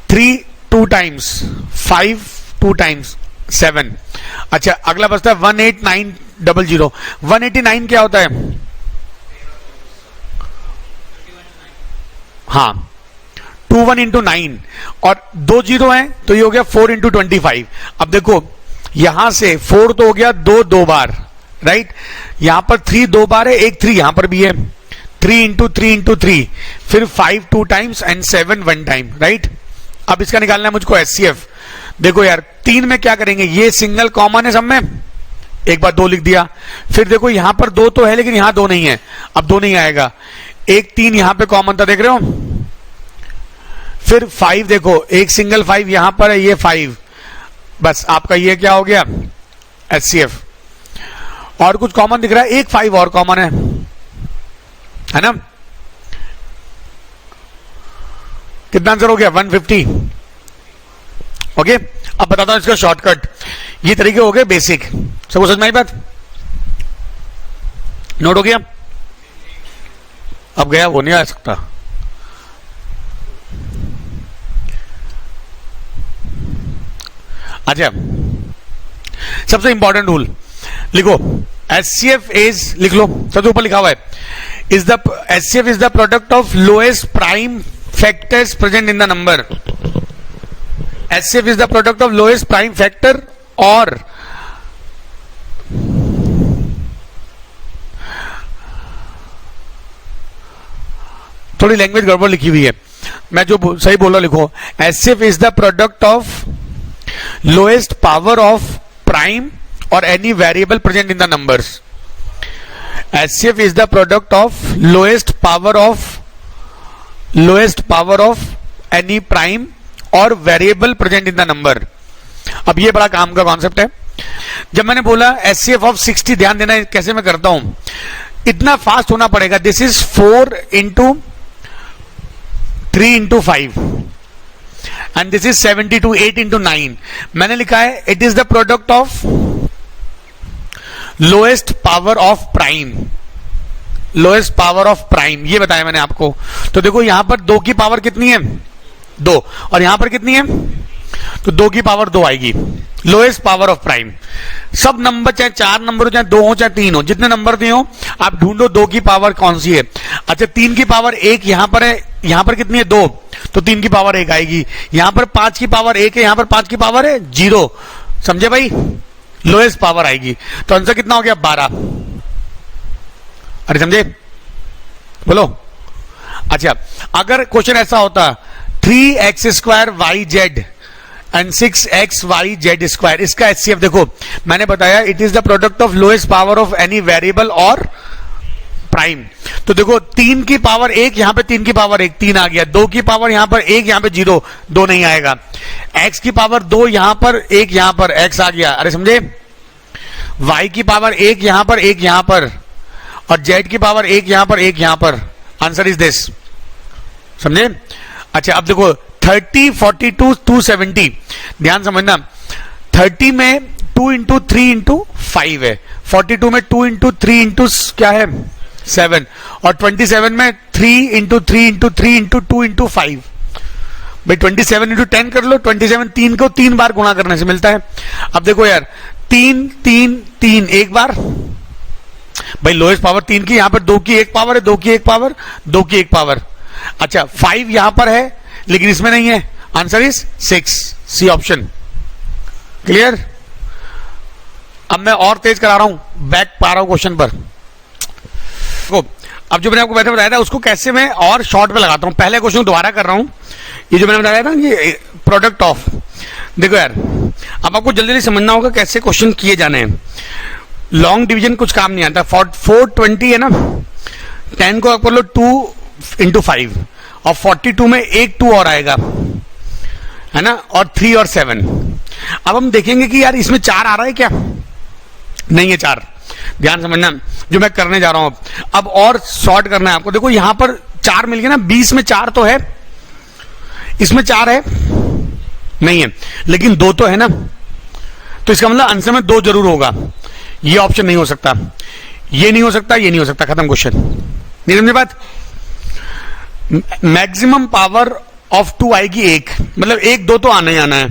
3 2 times, 5 2 times 7। अच्छा अगला बचता है 18900। 189 क्या होता है? हाँ 2 1 इंटू 9 और 2 जीरो है तो ये हो गया 4 इंटू 25। अब देखो यहां से 4 तो हो गया 2 बार, राइट। यहां पर 3 2 बार है, एक 3 यहां पर भी है, 3 इंटू 3 इंटू 3, फिर 5 2 टाइम्स एंड 7 1 टाइम, राइट। अब इसका निकालना है मुझको एचसीएफ। देखो यार 3 में क्या करेंगे, ये सिंगल कॉमन है सब में, एक बार 2 लिख दिया। फिर देखो यहां पर 2 तो है लेकिन यहां 2 नहीं है, अब 2 नहीं आएगा। एक 3 यहां पे कॉमन था, देख रहे हो। फिर 5 देखो, एक सिंगल 5 यहां पर है, ये 5, बस आपका ये क्या हो गया एचसीएफ। और कुछ कॉमन दिख रहा है, एक 5 और कॉमन है ना। कितना आंसर हो गया 150। ओके अब बताता हूं इसका शॉर्टकट। ये तरीके हो गए बेसिक, सबको समझ में आई बात? नोट हो गया? अब गया वो नहीं आ सकता। अच्छा सबसे इंपॉर्टेंट रूल लिखो, एचसीएफ इज, लिख लो सबसे ऊपर लिखा हुआ है, is the HCF is the product of lowest prime factors present in the number. HCF is the product of lowest prime factor और थोड़ी लैंग्वेज गड़बड़ लिखी हुई है, मैं जो सही बोला लिखो, HCF is the product of lowest power of prime और any variable present in the numbers. HCF is the product of lowest power of any prime और variable present in the number. अब ये बड़ा काम का कॉन्सेप्ट है। जब मैंने बोला एचसीएफ ऑफ 60, ध्यान देना कैसे मैं करता हूं, इतना फास्ट होना पड़ेगा। This is 4 into 3 into 5 and this is 72, 8 into 9। मैंने लिखा है it is the product of lowest power of prime, lowest power of prime, ये बताया मैंने आपको। तो देखो यहां पर 2 की पावर कितनी है 2, और यहां पर कितनी है, तो 2 की पावर 2 आएगी, लोएस्ट पावर ऑफ प्राइम। सब नंबर चाहे 4 नंबर हो, चाहे 2 हो, चाहे 3 हो, जितने नंबर दिए हो आप ढूंढो 2 की पावर कौन सी है। अच्छा 3 की पावर 1 यहां पर है, यहां पर कितनी है 2, तो 3 की पावर 1 आएगी। यहां पर 5 की पावर 1 है, यहां पर 5 की पावर है 0, समझे भाई, लोएस्ट पावर आएगी। तो आंसर कितना हो गया 12। अरे समझे, बोलो। अच्छा अगर क्वेश्चन ऐसा होता 3x² yz and 6xyz square, इसका एचसीएफ देखो मैंने बताया it is the product of lowest power of any variable और प्राइम। तो देखो 3 की पावर 1 यहां पे, 3 की पावर 1 3 आ गया, 2 की पावर यहां पर 1 यहां पे 0 2 नहीं आएगा, x की पावर 2 यहां पर 1 यहां पर x आ गया, अरे समझे। y की पावर 1 यहां पर 1 यहां पर, और z की पावर 1 यहां पर 1 यहां पर। आंसर इज दिस, समझे। अच्छा अब देखो 30 42 270, ध्यान समझना, 30 में 2 इंटू 3 इंटू 5 है, 42 में 2 इंटू 3 इंटू क्या है 7, और 27 में 3 इंटू 3 इंटू 3 इंटू 2 इंटू 5। भाई 27 इंटू 10 कर लो, 27 3 को 3 बार गुणा करने से मिलता है। अब देखो यार 3 3 3 एक बार, भाई लोएस्ट पावर 3 की, यहां पर 2 की 1 पावर है, 2 की 1 पावर, 2 की 1 पावर। अच्छा 5 यहां पर है लेकिन इसमें नहीं है, answer is 6, C option. Clear? अब मैं और तेज करा रहा हूं, बैक पा रहा हूं क्वेश्चन पर। अब जो मैंने आपको पहले बताया था उसको कैसे मैं और शॉर्ट में लगाता हूं, पहले क्वेश्चन दोबारा कर रहा हूं। ये जो मैंने बताया था कि प्रोडक्ट ऑफ, देखो यार अब आपको जल्दी जल्दी समझना होगा कैसे क्वेश्चन किए जाने हैं। लॉन्ग डिवीजन कुछ काम नहीं आता, 420 है ना, 10 को आप कर लो 2 इंटू 5, और 42 में एक 2 और आएगा है ना, और 3 और 7। अब हम देखेंगे कि यार इसमें 4 आ रहा है क्या, नहीं है 4, ध्यान समझना जो मैं करने जा रहा हूं। अब और शॉर्ट करना है आपको, देखो यहां पर 4 मिल गया ना, 20 में 4 तो है, इसमें 4 है नहीं है, लेकिन 2 तो है ना, तो इसका मतलब आंसर में 2 जरूर होगा। ये ऑप्शन नहीं हो सकता, ये नहीं हो सकता, ये नहीं हो सकता, खत्म क्वेश्चन। नहीं समझे बात। मैक्सिमम पावर ऑफ 2 आएगी 1, मतलब 1 2 तो आना ही आना है।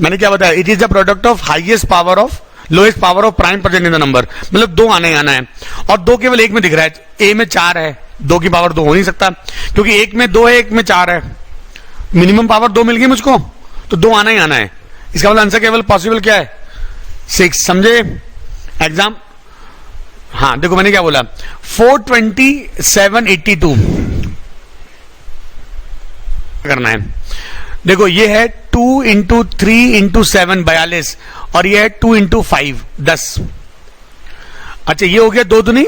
मैंने क्या बताया, it is the product of highest power of lowest power of prime present in the number, मतलब 2 आना ही आना है। और 2 केवल 1 में दिख रहा है, ए में 4 है, 2 की पावर 2 हो नहीं सकता, क्योंकि 1 में 2 है, 1 में 4 है, मिनिमम पावर 2 मिल गई मुझको, तो 2 आना ही आना है। इसका मतलब आंसर केवल पॉसिबल क्या है, 6। समझे एग्जाम? हाँ देखो मैंने क्या बोला, 42782 करना है। देखो ये है 2 इंटू 3 इंटू 7 42, और ये है 2 इंटू 5 10। अच्छा ये हो गया 2 दूनी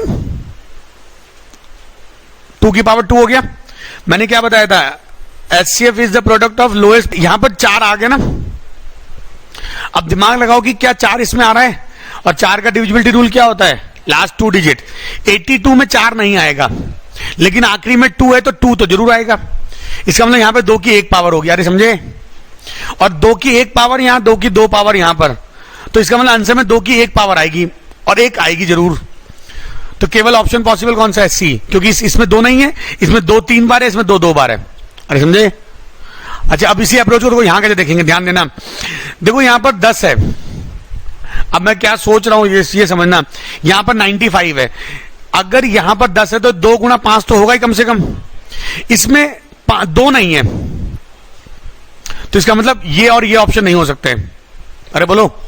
2 की पावर 2 हो गया। मैंने क्या बताया था, HCF is the product of lowest, यहां पर 4 आ गया ना। अब दिमाग लगाओ कि क्या 4 इसमें आ रहा है, और 4 का डिविजिबिलिटी रूल क्या होता है, लास्ट 2 डिजिट। 82 में 4 नहीं आएगा, लेकिन आखिरी में 2 है तो 2 तो जरूर आएगा। इसका मतलब यहां पे 2 की 1 पावर होगी, अरे समझे, और 2 की 1 पावर यहां, 2 की 2 पावर यहां पर, तो इसका मतलब आंसर में 2 की 1 पावर आएगी, और 1 आएगी जरूर। तो केवल ऑप्शन पॉसिबल कौन सा है, सी, क्योंकि इसमें 2 नहीं है, इसमें 2 3 बार है, इसमें 2 2 बार है। अरे समझे? अच्छा अब इसी अप्रोच को यहां कैसे देखेंगे, ध्यान देना। देखो यहां पर 10 है, अब मैं क्या सोच रहा हूं ये समझना, यहां पर 95 है, अगर यहां पर 10 है तो 2 गुना 5 तो होगा ही कम से कम, इसमें 2 नहीं है, तो इसका मतलब ये और ये ऑप्शन नहीं हो सकते। अरे बोलो,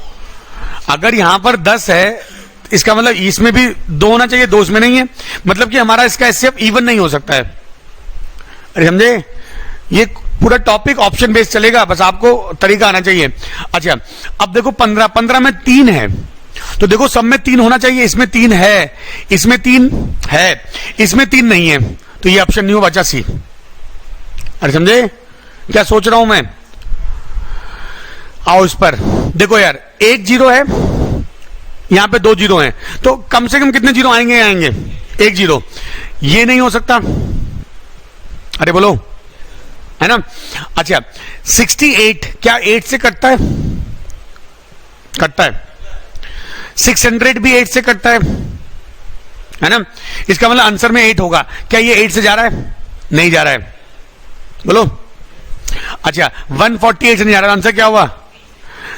अगर यहां पर 10 है, इसका मतलब इसमें भी 2 होना चाहिए, 2 इसमें नहीं है, मतलब कि हमारा इसका HCF इवन नहीं हो सकता है। अरे समझे? ये पूरा टॉपिक ऑप्शन बेस्ड चलेगा, बस आपको तरीका आना चाहिए। अच्छा अब देखो 15 में 3 है, तो देखो सब में 3 होना चाहिए, इसमें 3 है, इसमें 3 है, इसमें 3 नहीं है, तो ये ऑप्शन नहीं हो, बचा सी। अरे समझे क्या सोच रहा हूं मैं? आओ इस पर देखो यार, 1 0 है, यहां पे 2 0 हैं, तो कम से कम कितने 0 आएंगे? 1 0, ये नहीं हो सकता। अरे बोलो, है ना? अच्छा 68 क्या 8 से कटता है? कटता है। 600 भी 8 से कटता है ना? इसका मतलब आंसर में 8 होगा। क्या ये 8 से जा रहा है? नहीं जा रहा है, बोलो। अच्छा 148 से नहीं जा रहा, आंसर क्या हुआ?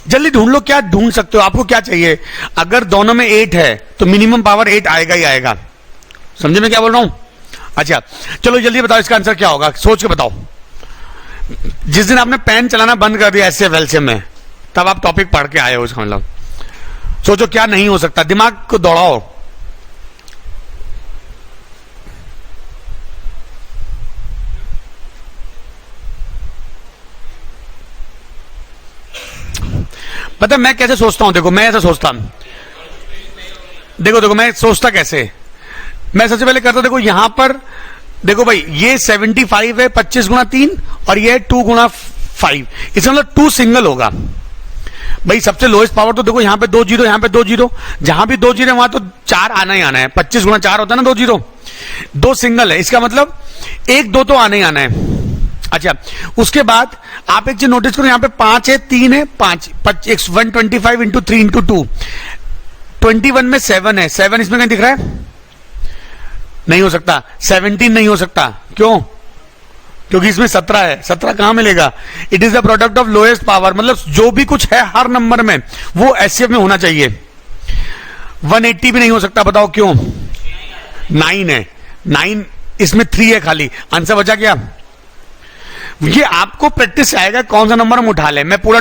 जल्दी ढूंढ लो, क्या ढूंढ सकते हो, आपको क्या चाहिए? अगर दोनों में 8 है तो मिनिमम पावर 8 आएगा ही आएगा। समझे मैं क्या बोल रहा हूं? अच्छा चलो जल्दी बताओ इसका आंसर क्या होगा, सोच के बताओ। जिस दिन आपने पेन चलाना बंद कर दिया HCF LCM में, तब आप टॉपिक पढ़ के आए हो, इसका मतलब सोचो क्या नहीं हो सकता, दिमाग को दौड़ाओ। पता है मैं कैसे सोचता हूं? देखो मैं ऐसा सोचता हूं, देखो मैं सोचता कैसे, मैं सबसे पहले करता, देखो यहां पर देखो भाई, ये 75 है 25 गुना 3, और ये 2 गुना 5, इसका मतलब 2 सिंगल होगा भाई। सबसे लोएस्ट पावर तो देखो यहां पे 2 0, यहां पे 2 0, जहां भी 2 0 वहां तो 4 आना ही आना है। 25 गुना 4 होता है ना 2 0, 2 सिंगल है, इसका मतलब 1 2 तो आना ही आना है। अच्छा उसके बाद आप एक चीज नोटिस करो, यहां पे 5 है, 3 है, 5 125 इंटू 3 इंटू 2, 21 में 7 है, 7 इसमें कहीं दिख रहा है? नहीं हो सकता। 17 नहीं हो सकता, क्यों? क्योंकि इसमें 17 है, 17 कहां मिलेगा? It is the product of lowest power, मतलब जो भी कुछ है हर नंबर में वो HCF में होना चाहिए। 180 भी नहीं हो सकता, बताओ क्यों? 9 है, 9 इसमें 3 है खाली, आंसर बचा क्या? ये आपको प्रैक्टिस आएगा कौन सा नंबर हम उठा ले, मैं पूरा